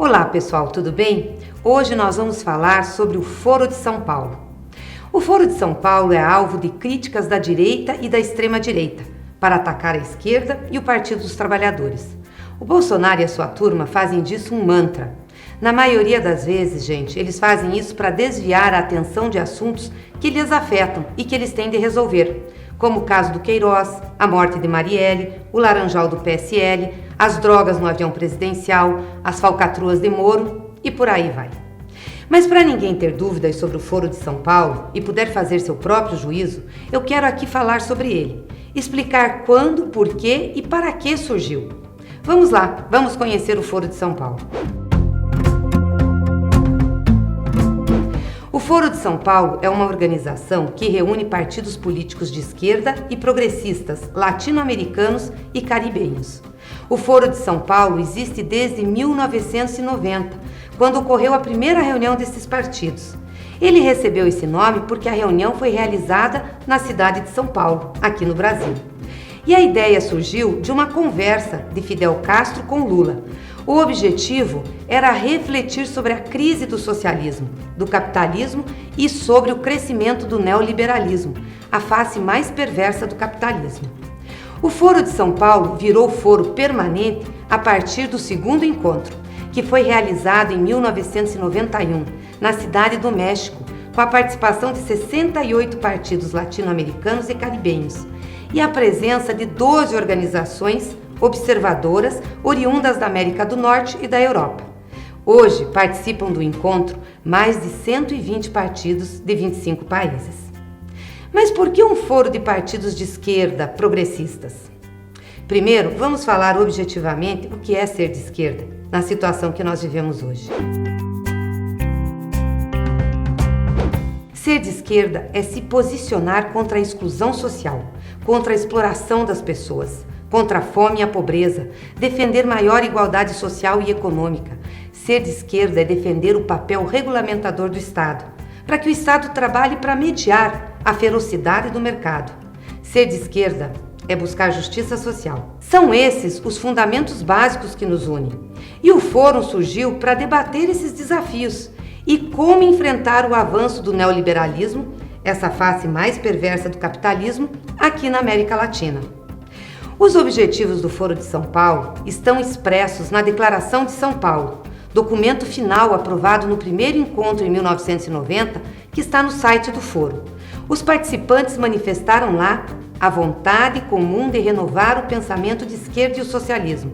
Olá pessoal, tudo bem? Hoje nós vamos falar sobre o Foro de São Paulo. O Foro de São Paulo é alvo de críticas da direita e da extrema-direita para atacar a esquerda e o Partido dos Trabalhadores. O Bolsonaro e a sua turma fazem disso um mantra. Na maioria das vezes, gente, eles fazem isso para desviar a atenção de assuntos que lhes afetam e que eles têm de resolver, como o caso do Queiroz, a morte de Marielle, o Laranjal do PSL, as drogas no avião presidencial, as falcatruas de Moro e por aí vai. Mas para ninguém ter dúvidas sobre o Foro de São Paulo e puder fazer seu próprio juízo, eu quero aqui falar sobre ele, explicar quando, por que e para que surgiu. Vamos lá, vamos conhecer o Foro de São Paulo. O Foro de São Paulo é uma organização que reúne partidos políticos de esquerda e progressistas, latino-americanos e caribenhos. O Foro de São Paulo existe desde 1990, quando ocorreu a primeira reunião desses partidos. Ele recebeu esse nome porque a reunião foi realizada na cidade de São Paulo, aqui no Brasil. E a ideia surgiu de uma conversa de Fidel Castro com Lula. O objetivo era refletir sobre a crise do socialismo, do capitalismo e sobre o crescimento do neoliberalismo, a face mais perversa do capitalismo. O Foro de São Paulo virou foro permanente a partir do segundo encontro, que foi realizado em 1991, na Cidade do México, com a participação de 68 partidos latino-americanos e caribenhos, e a presença de 12 organizações observadoras oriundas da América do Norte e da Europa. Hoje participam do encontro mais de 120 partidos de 25 países. Mas por que um foro de partidos de esquerda progressistas? Primeiro, vamos falar objetivamente o que é ser de esquerda, na situação que nós vivemos hoje. Ser de esquerda é se posicionar contra a exclusão social, contra a exploração das pessoas, contra a fome e a pobreza, defender maior igualdade social e econômica. Ser de esquerda é defender o papel regulamentador do Estado, para que o Estado trabalhe para mediar a ferocidade do mercado. Ser de esquerda é buscar justiça social. São esses os fundamentos básicos que nos unem. E o Fórum surgiu para debater esses desafios e como enfrentar o avanço do neoliberalismo, essa face mais perversa do capitalismo, aqui na América Latina. Os objetivos do Foro de São Paulo estão expressos na Declaração de São Paulo, documento final aprovado no primeiro encontro em 1990, que está no site do Foro. Os participantes manifestaram lá a vontade comum de renovar o pensamento de esquerda e o socialismo,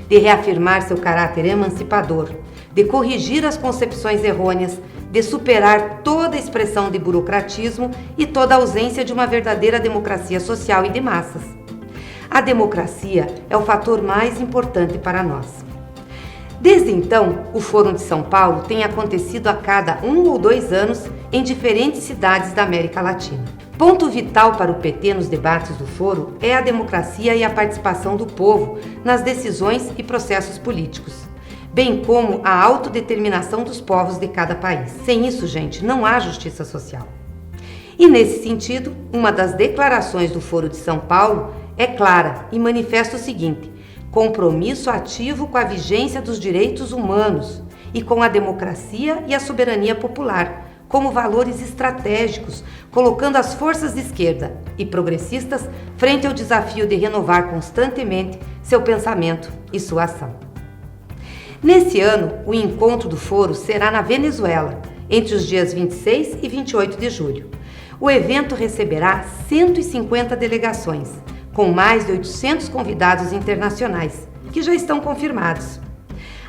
de reafirmar seu caráter emancipador, de corrigir as concepções errôneas, de superar toda expressão de burocratismo e toda ausência de uma verdadeira democracia social e de massas. A democracia é o fator mais importante para nós. Desde então, o Fórum de São Paulo tem acontecido a cada 1 ou 2 anos em diferentes cidades da América Latina. Ponto vital para o PT nos debates do Foro é a democracia e a participação do povo nas decisões e processos políticos, bem como a autodeterminação dos povos de cada país. Sem isso, gente, não há justiça social. E nesse sentido, uma das declarações do Foro de São Paulo é clara e manifesta o seguinte: compromisso ativo com a vigência dos direitos humanos e com a democracia e a soberania popular como valores estratégicos, colocando as forças de esquerda e progressistas frente ao desafio de renovar constantemente seu pensamento e sua ação. Nesse ano, o encontro do Foro será na Venezuela, entre os dias 26 e 28 de julho. O evento receberá 150 delegações, com mais de 800 convidados internacionais, que já estão confirmados.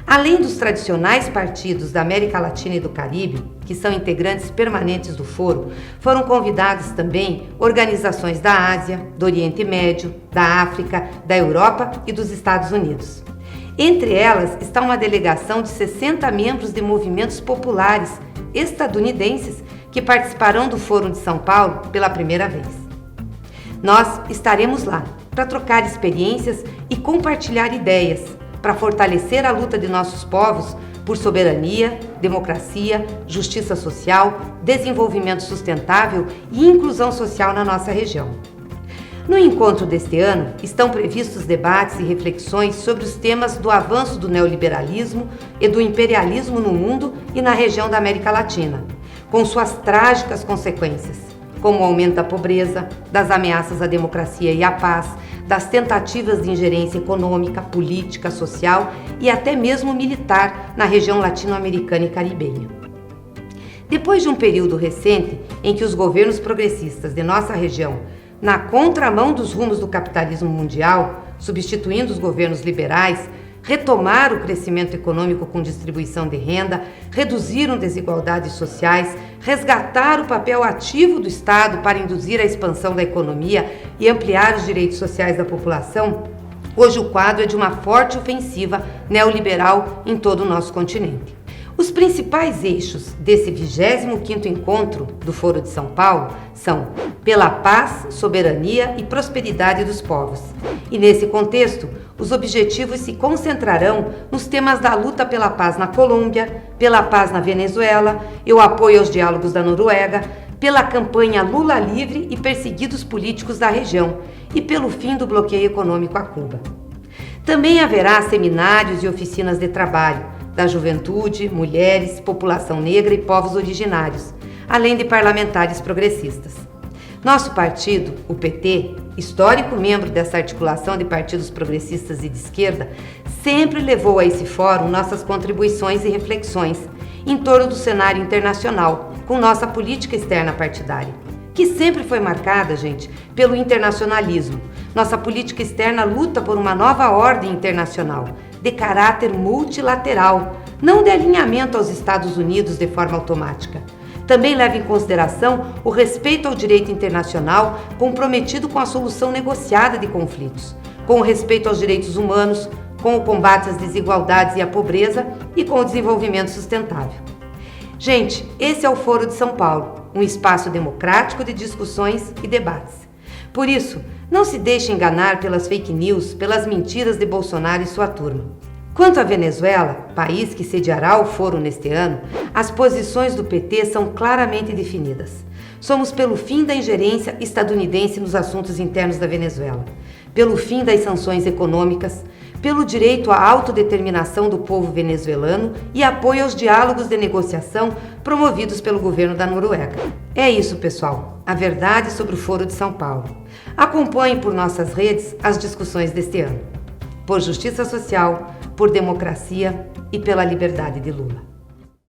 Além dos tradicionais partidos da América Latina e do Caribe, que são integrantes permanentes do Foro, foram convidadas também organizações da Ásia, do Oriente Médio, da África, da Europa e dos Estados Unidos. Entre elas está uma delegação de 60 membros de movimentos populares estadunidenses que participarão do Fórum de São Paulo pela primeira vez. Nós estaremos lá para trocar experiências e compartilhar ideias para fortalecer a luta de nossos povos por soberania, democracia, justiça social, desenvolvimento sustentável e inclusão social na nossa região. No encontro deste ano, estão previstos debates e reflexões sobre os temas do avanço do neoliberalismo e do imperialismo no mundo e na região da América Latina, com suas trágicas consequências, como o aumento da pobreza, das ameaças à democracia e à paz, das tentativas de ingerência econômica, política, social e até mesmo militar na região latino-americana e caribenha. Depois de um período recente em que os governos progressistas de nossa região, na contramão dos rumos do capitalismo mundial, substituindo os governos liberais, retomaram o crescimento econômico com distribuição de renda, reduziram desigualdades sociais, resgataram o papel ativo do Estado para induzir a expansão da economia e ampliar os direitos sociais da população, hoje o quadro é de uma forte ofensiva neoliberal em todo o nosso continente. Os principais eixos desse 25º encontro do Foro de São Paulo são pela paz, soberania e prosperidade dos povos. E nesse contexto, os objetivos se concentrarão nos temas da luta pela paz na Colômbia, pela paz na Venezuela e o apoio aos diálogos da Noruega, pela campanha Lula livre e perseguidos políticos da região e pelo fim do bloqueio econômico a Cuba. Também haverá seminários e oficinas de trabalho da juventude, mulheres, população negra e povos originários, além de parlamentares progressistas. Nosso partido, o PT, histórico membro dessa articulação de partidos progressistas e de esquerda, sempre levou a esse fórum nossas contribuições e reflexões em torno do cenário internacional, com nossa política externa partidária, que sempre foi marcada, gente, pelo internacionalismo. Nossa política externa luta por uma nova ordem internacional, de caráter multilateral, não de alinhamento aos Estados Unidos de forma automática. Também leva em consideração o respeito ao direito internacional comprometido com a solução negociada de conflitos, com o respeito aos direitos humanos, com o combate às desigualdades e à pobreza e com o desenvolvimento sustentável. Gente, esse é o Foro de São Paulo, um espaço democrático de discussões e debates. Por isso, não se deixe enganar pelas fake news, pelas mentiras de Bolsonaro e sua turma. Quanto à Venezuela, país que sediará o foro neste ano, as posições do PT são claramente definidas. Somos pelo fim da ingerência estadunidense nos assuntos internos da Venezuela, pelo fim das sanções econômicas, pelo direito à autodeterminação do povo venezuelano e apoio aos diálogos de negociação promovidos pelo governo da Noruega. É isso, pessoal. A verdade sobre o Foro de São Paulo. Acompanhe por nossas redes as discussões deste ano. Por justiça social, por democracia e pela liberdade de Lula.